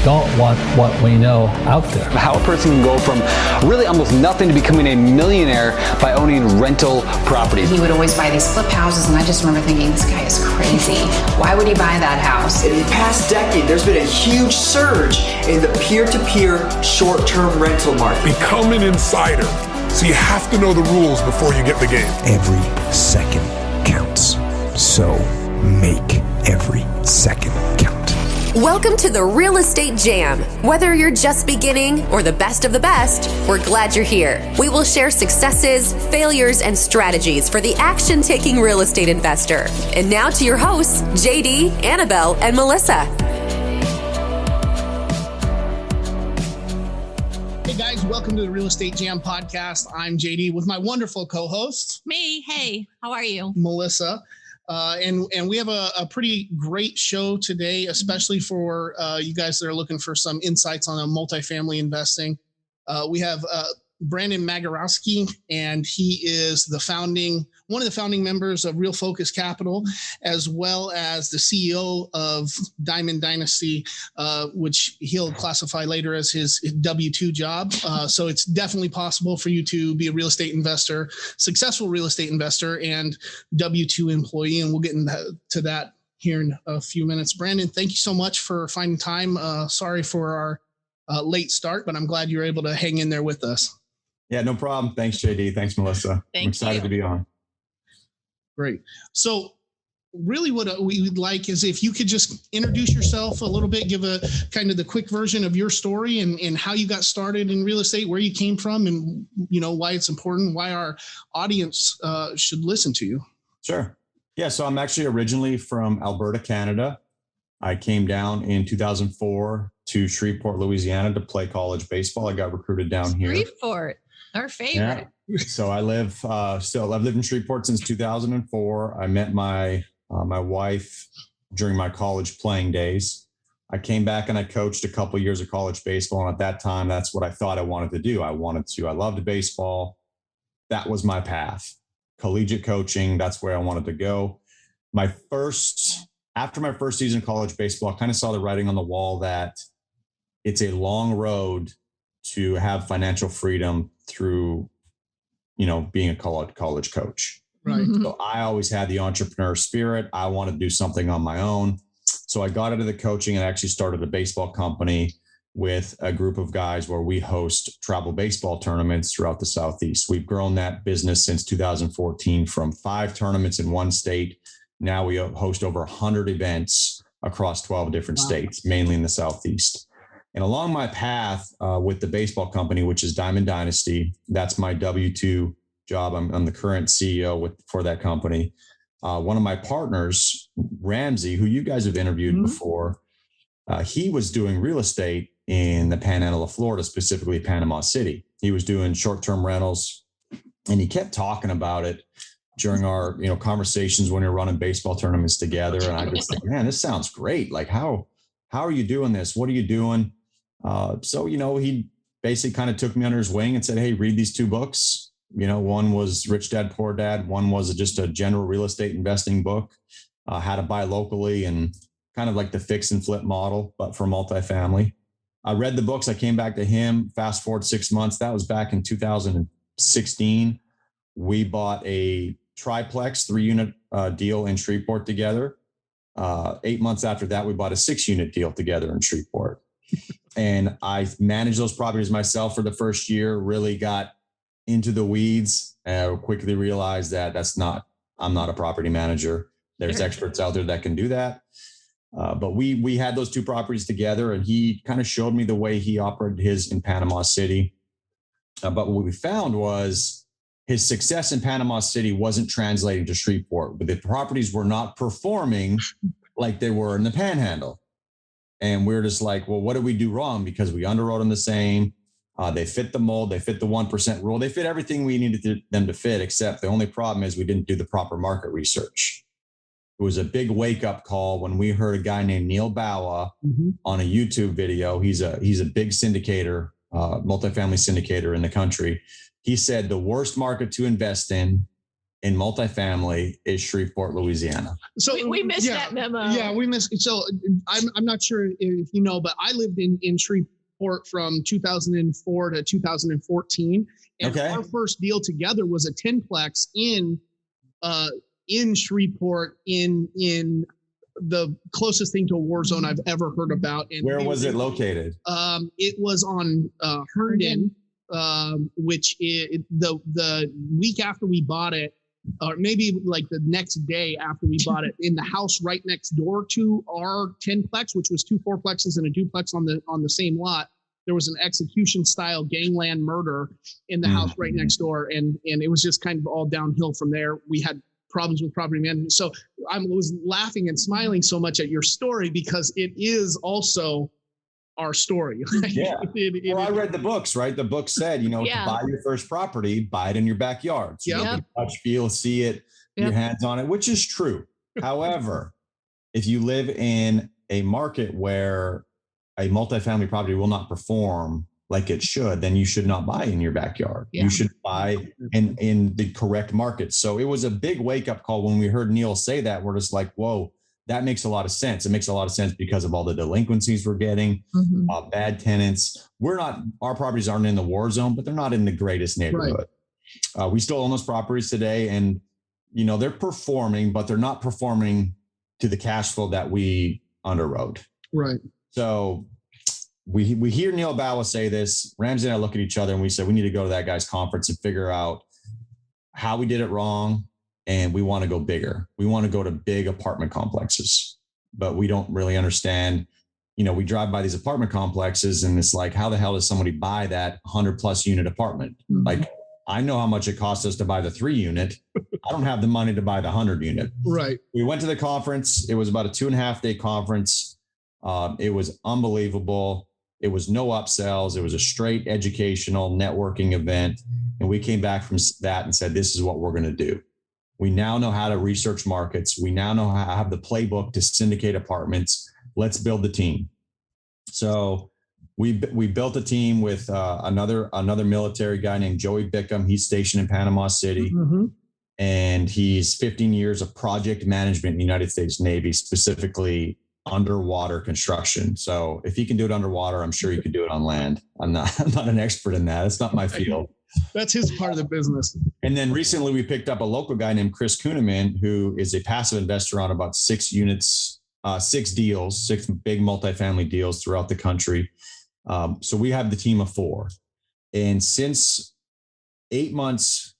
don't want what we know out there. How a person can go from really almost nothing to becoming a millionaire by owning rental properties. He would always buy these flip houses, and I just remember thinking, this guy is crazy. Why would he buy that house? In the past decade, there's been a huge surge in the peer-to-peer short-term rental market. Become an insider. So you have to know the rules before you get the game. Every second counts. So make every second count. Welcome to the Real Estate Jam. Whether you're just beginning or the best of the best, we're glad you're here. We will share successes, failures, and strategies for the action-taking real estate investor. And now to your hosts, JD, Annabelle, and Melissa. Hey guys, welcome to the Real Estate Jam podcast. I'm JD with my wonderful co-host. Me. Hey, how are you? Melissa. And we have a pretty great show today, especially for you guys that are looking for some insights on a multifamily investing. We have Brandon Magierowski, and he is one of the founding members of Real Focus Capital, as well as the CEO of Diamond Dynasty, which he'll classify later as his W-2 job. So it's definitely possible for you to be a real estate investor, successful real estate investor, and W-2 employee. And we'll get into that here in a few minutes. Brandon, thank you so much for finding time. Sorry for our late start, but I'm glad you were able to hang in there with us. Yeah, no problem. Thanks, JD. Thanks, Melissa. I'm excited to be on. Great. So really what we would like is if you could just introduce yourself a little bit, give a kind of the quick version of your story and how you got started in real estate, where you came from, and why it's important, why our audience should listen to you. Sure. Yeah. So I'm actually originally from Alberta, Canada. I came down in 2004 to Shreveport, Louisiana to play college baseball. I got recruited down here. Shreveport, our favorite. Yeah. So I've lived in Shreveport since 2004. I met my wife during my college playing days. I came back and I coached a couple of years of college baseball. And at that time, that's what I thought I wanted to do. I loved baseball. That was my path. Collegiate coaching, that's where I wanted to go. After my first season of college baseball, I kind of saw the writing on the wall that it's a long road to have financial freedom through being a college coach. Right. So I always had the entrepreneur spirit. I wanted to do something on my own. So I got into the coaching and actually started a baseball company with a group of guys where we host travel baseball tournaments throughout the Southeast. We've grown that business since 2014 from 5 tournaments in one state. Now we host over 100 events across 12 different states, mainly in the Southeast. And along my path with the baseball company, which is Diamond Dynasty, that's my W-2 job. I'm the current CEO for that company. One of my partners, Ramsey, who you guys have interviewed before, he was doing real estate in the Panhandle of Florida, specifically Panama City. He was doing short-term rentals, and he kept talking about it during our conversations when we were running baseball tournaments together. And I just think, man, this sounds great. Like, how are you doing this? What are you doing? So he basically kind of took me under his wing and said, hey, read these 2 books. One was Rich Dad, Poor Dad. One was just a general real estate investing book, how to buy locally, and kind of like the fix and flip model, but for multifamily. I read the books. I came back to him. Fast forward 6 months. That was back in 2016. We bought a triplex 3-unit deal in Shreveport together. 8 months after that, we bought a 6-unit deal together in Shreveport. And I managed those properties myself for the first year, really got into the weeds, and quickly realized that I'm not a property manager. There's experts out there that can do that. But we had those 2 properties together, and he kind of showed me the way he operated his in Panama City. But what we found was his success in Panama City wasn't translating to Shreveport, but the properties were not performing like they were in the Panhandle. And we're just like, well, what did we do wrong? Because we underwrote them the same. They fit the mold. They fit the 1% rule. They fit everything we needed them to fit, except the only problem is we didn't do the proper market research. It was a big wake-up call when we heard a guy named Neil Bawa on a YouTube video. He's a big syndicator, multifamily syndicator in the country. He said the worst market to invest in in multifamily is Shreveport, Louisiana. So We missed that memo. Yeah, we missed. So I'm not sure if you know, but I lived in Shreveport from 2004 to 2014. And our first deal together was a 10-plex in Shreveport in the closest thing to a war zone I've ever heard about. And where was it located? It was on Herndon, which is the week after we bought it, or maybe like the next day after we bought it, in the house right next door to our 10-plex, which was 2 4-plexes and a duplex on the same lot. There was an execution style gangland murder in the house right next door. And it was just kind of all downhill from there. We had problems with property management. So I was laughing and smiling so much at your story because it is also our story. Yeah. Well, I read the books, right? The book said, to buy your first property, buy it in your backyard. So you can touch, feel, see it, your hands on it, which is true. However, if you live in a market where a multifamily property will not perform like it should, then you should not buy in your backyard. You should buy in the correct market. So it was a big wake up call when we heard Neil say that. We're just like, whoa, that makes a lot of sense. It makes a lot of sense because of all the delinquencies we're getting, bad tenants. Our properties aren't in the war zone, but they're not in the greatest neighborhood. Right. We still own those properties today, and they're performing, but they're not performing to the cash flow that we underwrote. Right. So we hear Neil Bawa say this. Ramsey and I look at each other and we said, we need to go to that guy's conference and figure out how we did it wrong. And we want to go bigger. We want to go to big apartment complexes, but we don't really understand. We drive by these apartment complexes and it's like, how the hell does somebody buy that 100+ unit apartment? Like, I know how much it costs us to buy the 3 unit. I don't have the money to buy the 100 unit. Right. We went to the conference. It was about a 2.5-day conference. It was unbelievable. It was no upsells. It was a straight educational networking event. And we came back from that and said, this is what we're going to do. We now know how to research markets. We now know how to have the playbook to syndicate apartments. Let's build the team. So we built a team with another military guy named Joey Bickham. He's stationed in Panama City. And he's 15 years of project management in the United States Navy, specifically underwater construction. So if he can do it underwater, I'm sure he could do it on land. I'm not an expert in that. It's not my field. That's his part of the business. And then recently we picked up a local guy named Chris Kuhneman, who is a passive investor on about 6 units, 6 deals, 6 big multifamily deals throughout the country. So we have the team of 4. And since 8 months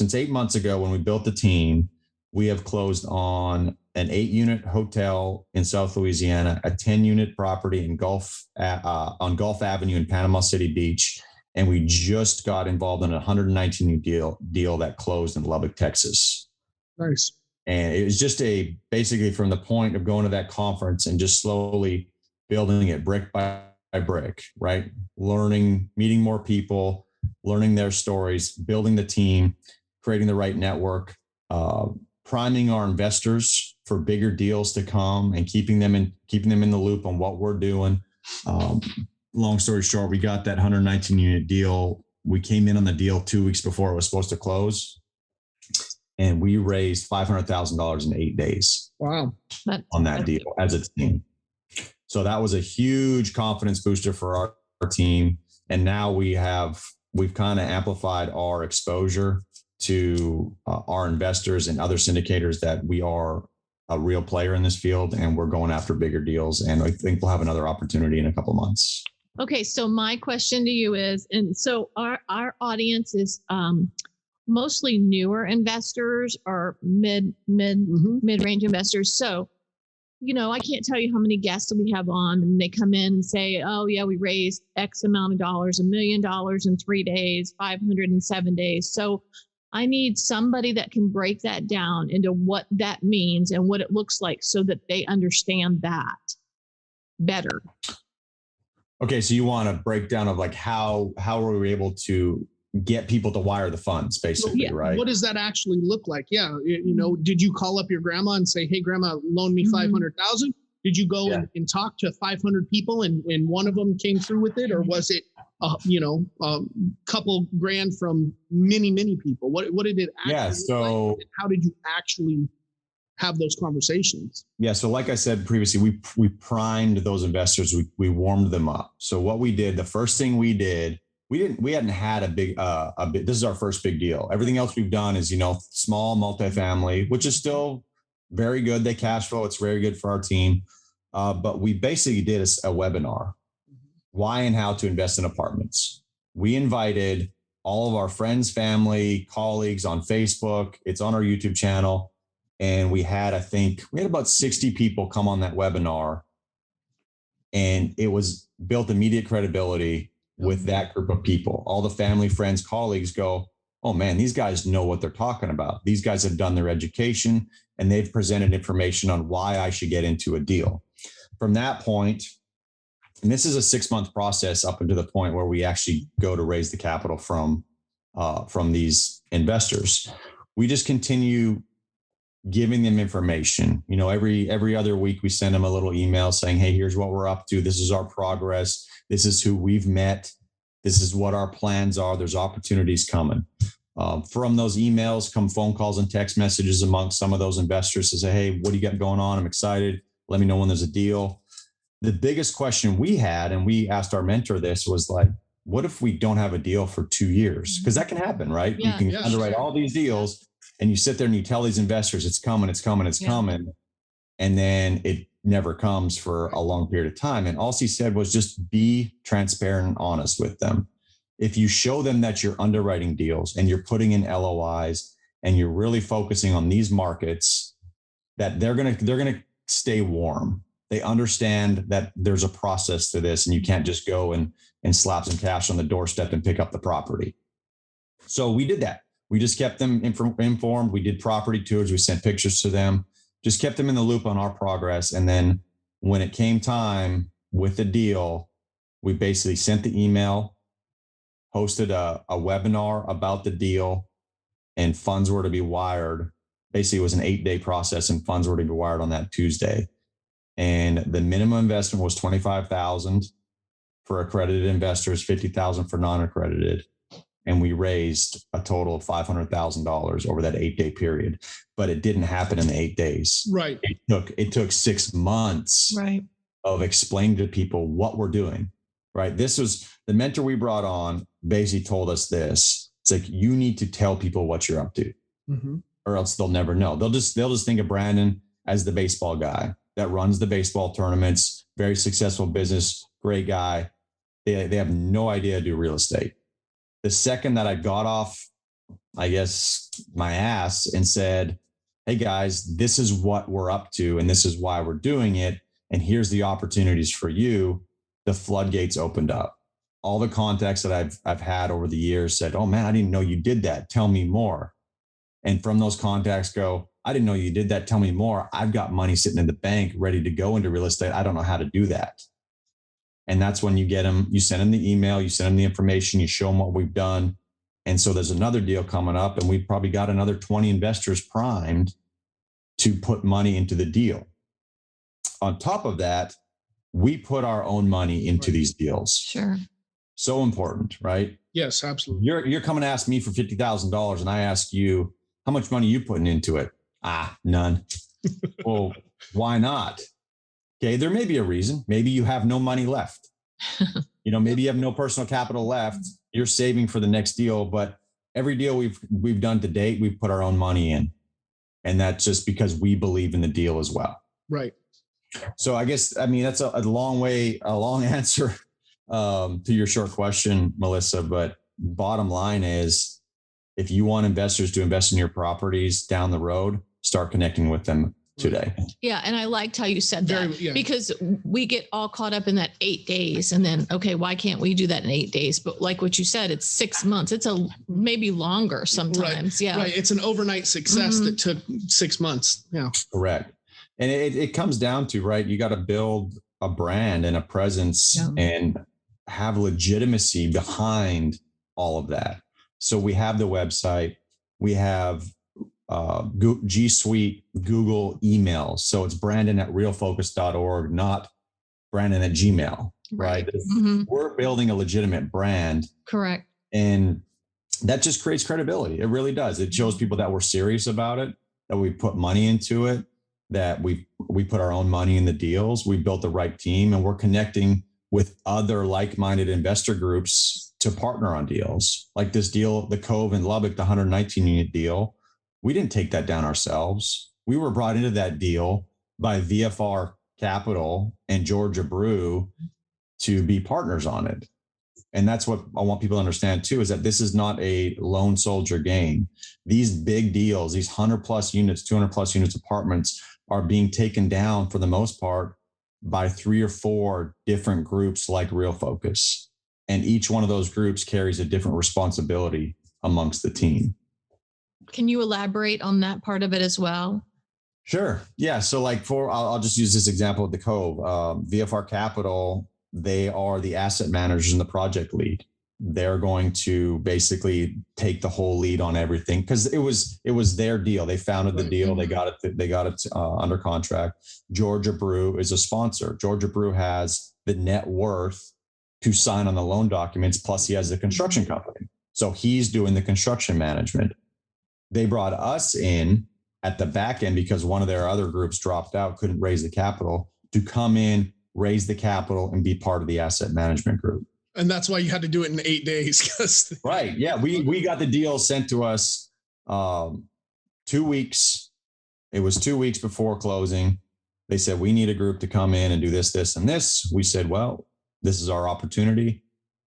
ago, when we built the team, we have closed on an 8-unit hotel in South Louisiana, a 10-unit property in on Gulf Avenue in Panama City Beach. And we just got involved in a 119-unit deal that closed in Lubbock, Texas. Nice. And it was just basically from the point of going to that conference and just slowly building it brick by brick, right? Learning, meeting more people, learning their stories, building the team, creating the right network, priming our investors for bigger deals to come and keeping them in the loop on what we're doing. Long story short, we got that 119-unit deal. We came in on the deal 2 weeks before it was supposed to close, and we raised $500,000 in 8 days. Wow. On that deal as a team. So that was a huge confidence booster for our team. And now we've kind of amplified our exposure to our investors and other syndicators that we are a real player in this field, and we're going after bigger deals. And I think we'll have another opportunity in a couple of months. Okay. So my question to you is, and so our audience is mostly newer investors or mid-range investors. So, I can't tell you how many guests we have on, and they come in and say, oh yeah, we raised X amount of dollars, $1 million in 3 days, 507 days. So I need somebody that can break that down into what that means and what it looks like so that they understand that better. Okay. So you want a breakdown of like how were we able to get people to wire the funds, basically, right? What does that actually look like? Yeah. Did you call up your grandma and say, hey, grandma, loan me 500,000? Did you go and talk to 500 people and one of them came through with it, or was it a couple grand from many people? What did it actually look like? How did you actually have those conversations? Yeah. So like I said previously, we primed those investors. We warmed them up. So what we did, the first thing we did, we hadn't had a big, this is our first big deal. Everything else we've done is, small multifamily, which is still very good. They cash flow. It's very good for our team. But we basically did a webinar, why and how to invest in apartments. We invited all of our friends, family, colleagues on Facebook. It's on our YouTube channel. And we had about 60 people come on that webinar, and it was built immediate credibility with that group of people. All the family, friends, colleagues go, oh man, these guys know what they're talking about. These guys have done their education and they've presented information on why I should get into a deal. From that point, and this is a 6-month process up until the point where we actually go to raise the capital from these investors. We just continue giving them information. Every other week we send them a little email saying, hey, here's what we're up to. This is our progress. This is who we've met. This is what our plans are. There's opportunities coming. From those emails come phone calls and text messages amongst some of those investors to say, hey, what do you got going on? I'm excited. Let me know when there's a deal. The biggest question we had, and we asked our mentor this, was like, what if we don't have a deal for 2 years? Because that can happen, right? Yeah, you can underwrite all these deals and you sit there and you tell these investors it's coming, it's coming, it's coming. And then it never comes for a long period of time. And all he said was just be transparent and honest with them. If you show them that you're underwriting deals and you're putting in LOIs and you're really focusing on these markets, that they're going to stay warm. They understand that there's a process to this and you can't just go and slap some cash on the doorstep and pick up the property. So we did that. We just kept them informed. We did property tours. We sent pictures to them, just kept them in the loop on our progress. And then when it came time with the deal, we basically sent the email, hosted a webinar about the deal, and funds were to be wired. Basically, it was an 8-day process and funds were to be wired on that Tuesday. And the minimum investment was $25,000 for accredited investors, $50,000 for non-accredited. And we raised a total of $500,000 over that 8-day period, but it didn't happen in the 8 days. Right. It took 6 months of explaining to people what we're doing. Right. This was the mentor we brought on basically told us this. It's like, you need to tell people what you're up to, or else they'll never know. They'll just think of Brandon as the baseball guy that runs the baseball tournaments, very successful business, great guy. They have no idea to do real estate. The second that I got off, I guess, my ass and said, hey guys, this is what we're up to and this is why we're doing it. And here's the opportunities for you. The floodgates opened up. All the contacts that I've had over the years said, oh man, I didn't know you did that. Tell me more. And from those contacts go, I didn't know you did that. Tell me more. I've got money sitting in the bank ready to go into real estate. I don't know how to do that. And that's when you get them, you send them the email, you send them the information, you show them what we've done. And so there's another deal coming up and we've probably got another 20 investors primed to put money into the deal. On top of that, we put our own money into these deals. Sure. So important, right? Yes, absolutely. You're coming to ask me for $50,000 and I ask you, how much money are you putting into it? None. Well, why not? Okay, there may be a reason. Maybe you have no money left. Maybe you have no personal capital left. You're saving for the next deal, but every deal we've done to date, we've put our own money in. And that's just because we believe in the deal as well. Right. So I guess, that's a long answer to your short question, Melissa, but bottom line is, if you want investors to invest in your properties down the road, start connecting with them today. Yeah. And I liked how you said that because we get all caught up in that 8 days and then, okay, why can't we do that in 8 days? But like what you said, it's 6 months. It's maybe longer sometimes. Right. Yeah. Right. It's an overnight success that took 6 months. Yeah. Correct. And it comes down to, right, you got to build a brand and a presence and have legitimacy behind all of that. So we have the website, we have G Suite Google emails. So it's Brandon@realfocus.org, not Brandon at Gmail, right? Mm-hmm. We're building a legitimate brand. Correct. And that just creates credibility. It really does. It shows people that we're serious about it, that we put money into it, that we put our own money in the deals. We built the right team, and we're connecting with other like-minded investor groups to partner on deals. Like this deal, the Cove in Lubbock, the 119 unit deal. We didn't take that down ourselves. We were brought into that deal by VFR Capital and Georgia Brew to be partners on it. And that's what I want people to understand too, is that this is not a lone soldier game. These big deals, these 100 plus units, 200 plus units apartments are being taken down for the most part by 3 or 4 different groups like Real Focus. And each one of those groups carries a different responsibility amongst the team. Can you elaborate on that part of it as well? Sure. Yeah. So like I'll just use this example of the Cove. VFR Capital, they are the asset managers and the project lead. They're going to basically take the whole lead on everything because it was their deal. They founded the deal. They got it under contract. Georgia Brew is a sponsor. Georgia Brew has the net worth to sign on the loan documents. Plus he has the construction company. So he's doing the construction management. They brought us in at the back end because one of their other groups dropped out, couldn't raise the capital, to come in, raise the capital, and be part of the asset management group. And that's why you had to do it in 8 days. Right. Yeah. We got the deal sent to us 2 weeks. It was 2 weeks before closing. They said, we need a group to come in and do this, this, and this. We said, well, this is our opportunity.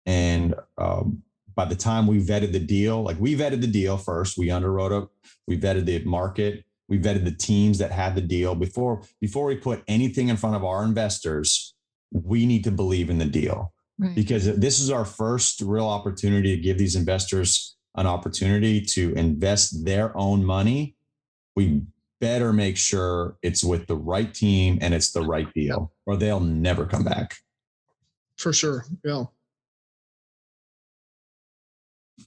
And by the time we vetted the deal, like we vetted the deal first, we underwrote it, we vetted the market, we vetted the teams that had the deal. Before we put anything in front of our investors, we need to believe in the deal. Right. Because this is our first real opportunity to give these investors an opportunity to invest their own money. We better make sure it's with the right team and it's the right deal, or they'll never come back. For sure. Yeah.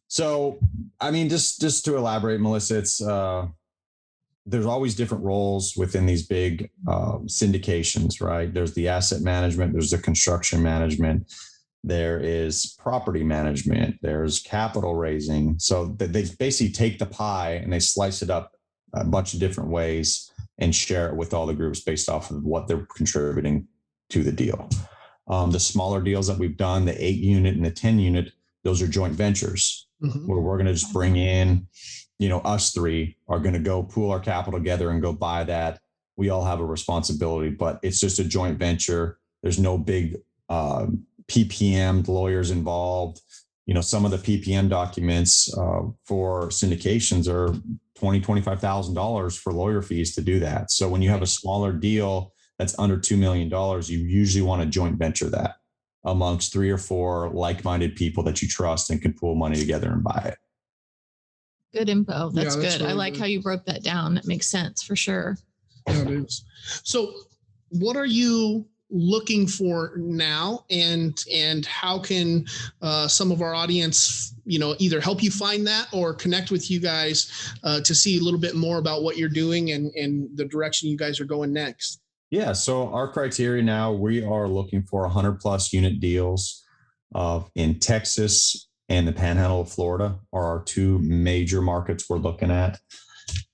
So, I mean, just to elaborate, Melissa, it's there's always different roles within these big syndications, right? There's the asset management, there's the construction management, there is property management, there's capital raising. So they basically take the pie and they slice it up a bunch of different ways and share it with all the groups based off of what they're contributing to the deal. The smaller deals that we've done, the 8 unit and the 10 unit, those are joint ventures. Mm-hmm. Where we're going to just bring in, us 3 are going to go pool our capital together and go buy that. We all have a responsibility, but it's just a joint venture. There's no big PPM lawyers involved. Some of the PPM documents for syndications are $20,000, $25,000 for lawyer fees to do that. So when you have a smaller deal that's under $2 million, you usually want to joint venture that amongst 3 or 4 like-minded people that you trust and can pool money together and buy it. Good info. That's good. Really I like how you broke that down. That makes sense for sure. Yeah, it is. So what are you looking for now, and how can some of our audience, either help you find that or connect with you guys to see a little bit more about what you're doing and the direction you guys are going next? Yeah. So our criteria now, we are looking for 100 plus unit deals in Texas and the Panhandle of Florida are our 2 major markets we're looking at.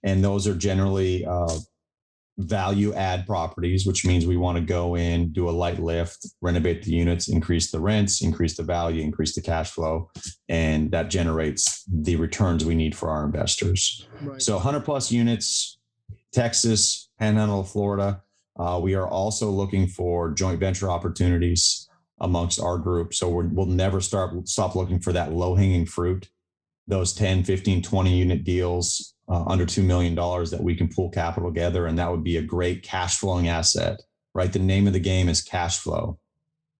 And those are generally value add properties, which means we want to go in, do a light lift, renovate the units, increase the rents, increase the value, increase the cash flow. And that generates the returns we need for our investors. Right. So 100 plus units, Texas, Panhandle of Florida. We are also looking for joint venture opportunities amongst our group. So we'll never stop looking for that low hanging fruit, those 10, 15, 20 unit deals under $2 million that we can pull capital together. And that would be a great cash flowing asset, right? The name of the game is cash flow.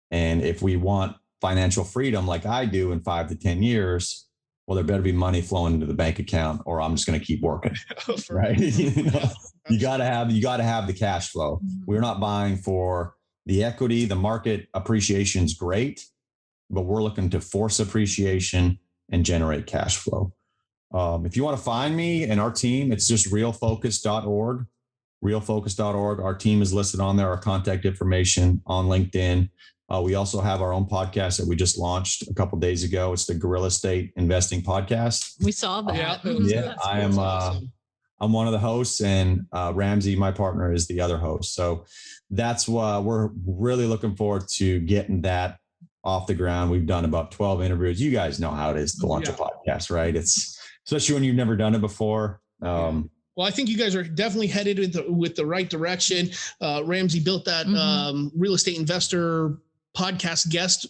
And if we want financial freedom, like I do in 5 to 10 years, well, there better be money flowing into the bank account or I'm just going to keep working, right? You got to have the cash flow. We're not buying for the equity. The market appreciation is great, but we're looking to force appreciation and generate cash flow. If you want to find me and our team, it's just realfocus.org. Realfocus.org. Our team is listed on there, our contact information on LinkedIn. We also have our own podcast that we just launched a couple of days ago. It's the Real Estate Investing Podcast. We saw that. I am. Awesome. I'm one of the hosts, and Ramsey, my partner, is the other host. So that's why we're really looking forward to getting that off the ground. We've done about 12 interviews. You guys know how it is to launch a podcast, right? It's especially when you've never done it before. Well, I think you guys are definitely headed with the right direction. Ramsey built that real estate investor podcast guest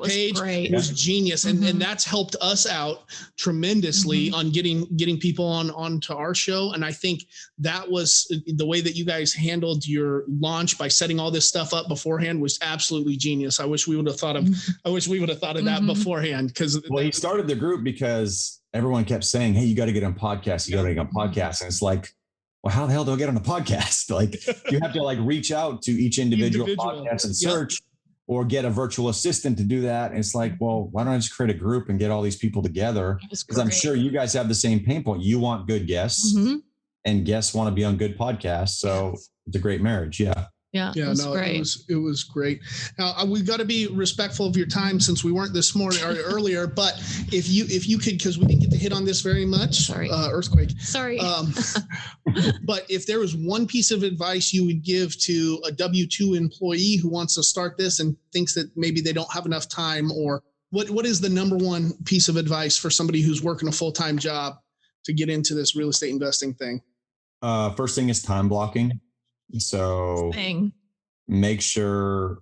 page. It was genius. And that's helped us out tremendously on getting people onto our show. And I think that was the way that you guys handled your launch by setting all this stuff up beforehand was absolutely genius. I wish we would have thought of that beforehand. Well, he started the group because everyone kept saying, hey, you got to get on podcasts. You got to get on podcasts. And it's like, well, how the hell do I get on a podcast? Like you have to reach out to each individual podcast and search. Or get a virtual assistant to do that. And it's like, well, why don't I just create a group and get all these people together? Because I'm sure you guys have the same pain point. You want good guests and guests want to be on good podcasts. So it's a great marriage. Yeah. It was great. Now we've got to be respectful of your time since we weren't this morning or earlier, but if you could, because we didn't get to hit on this very much, earthquake. Sorry. But if there was one piece of advice you would give to a W-2 employee who wants to start this and thinks that maybe they don't have enough time, or what is the number one piece of advice for somebody who's working a full-time job to get into this real estate investing thing? First thing is time blocking. So make sure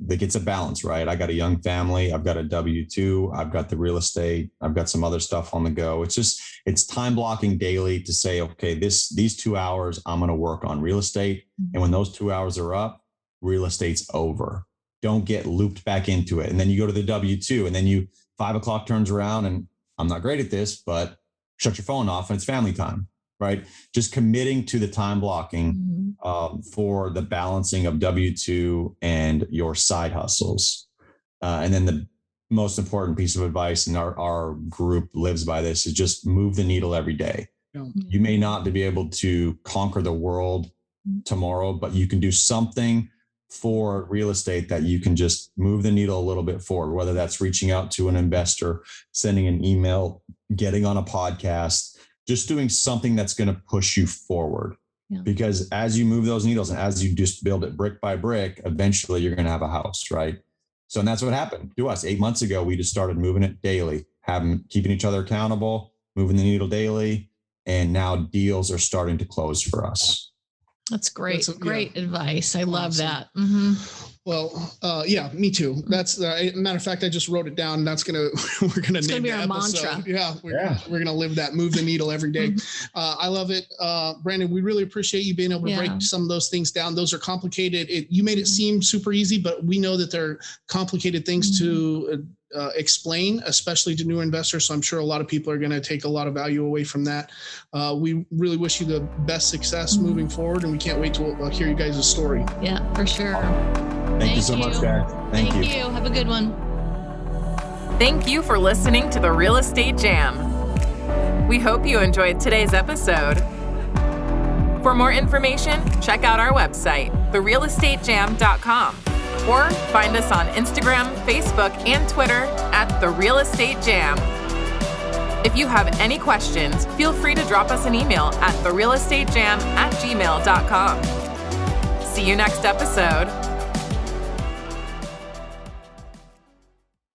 that it's a balance, right? I got a young family. I've got a W-2. I've got the real estate. I've got some other stuff on the go. It's time blocking daily to say, okay, these 2 hours, I'm going to work on real estate. And when those 2 hours are up, real estate's over. Don't get looped back into it. And then you go to the W-2 and then 5 o'clock turns around and I'm not great at this, but shut your phone off and it's family time. Right. Just committing to the time blocking for the balancing of W-2 and your side hustles. And then the most important piece of advice, and our group lives by this, is just move the needle every day. You may not be able to conquer the world tomorrow, but you can do something for real estate that you can just move the needle a little bit forward, whether that's reaching out to an investor, sending an email, getting on a podcast, just doing something that's going to push you forward. Because as you move those needles and as you just build it brick by brick, eventually you're going to have a house, right? So, and that's what happened to us 8 months ago. We just started moving it daily, keeping each other accountable, moving the needle daily. And now deals are starting to close for us. That's great. Great advice. I love that. Well, me too. That's matter of fact, I just wrote it down. That's we're gonna name be the our episode. mantra. We're gonna live that. Move the needle every day. I love it, Brandon. We really appreciate you being able to break some of those things down. Those are complicated. You made it seem super easy, but we know that they're complicated things to explain, especially to new investors. So I'm sure a lot of people are going to take a lot of value away from that. We really wish you the best success moving forward, and we can't wait to hear you guys' story. Yeah, for sure. Thank you so much, guys. Thank you. Have a good one. Thank you for listening to the Real Estate Jam. We hope you enjoyed today's episode. For more information, check out our website, therealestatejam.com, or find us on Instagram, Facebook, and Twitter at The Real Estate Jam. If you have any questions, feel free to drop us an email at therealestatejam@gmail.com. See you next episode.